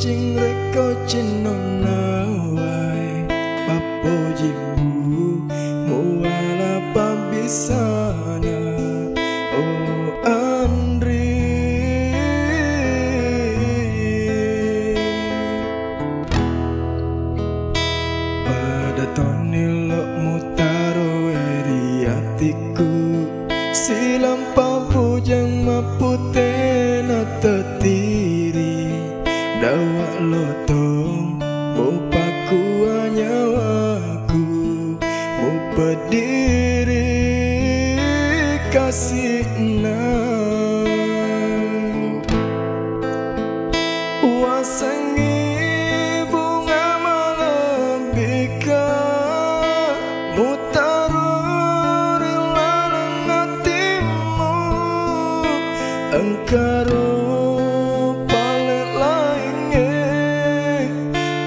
pacing reko cinona wae papo jibu muala pambisana oh Andri pada tonilok mutaro eri hatiku silam pabujang maputena tetiri dawak lotong mupaku nyawaku mu berdiri kasih nang wasangi bunga malam bika mutaro rilalang hatimu engkaro paling lainnya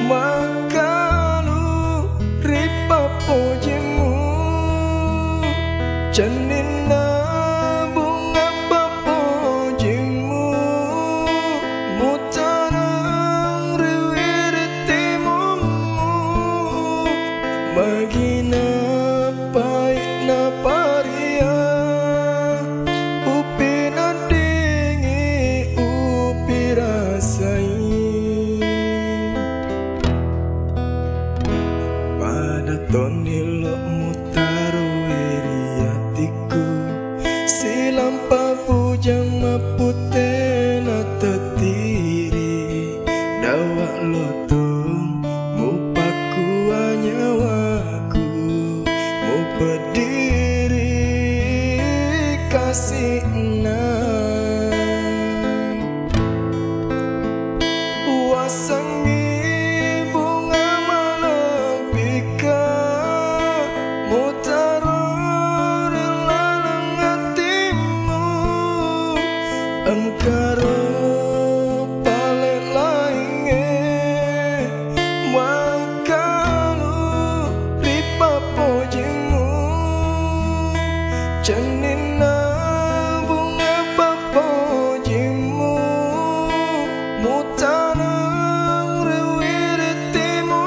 makalu ripa pojimu janina bunga papojimu mutarang riwiritimu magina pahit na paria upina dingi upi rasai pada tonilok mutaro eri hatiku silam pabujang maputena tetiri dawak lotong mupaku nyawaku mu berdiri kasih nang wasangi bunga malam bika mutaro rilalang hatimu engkaro paling lainnya makalu ripa pojimu janina bunga papojimu mutarang riwiritimu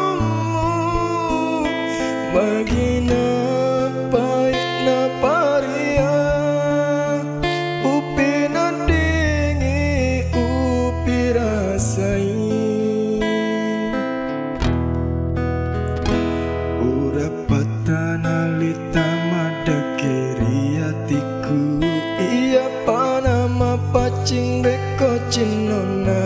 magina pahit na paria upina dingi upi rasai urapatana lita madakiri hatiku iya panama pacing reko cinona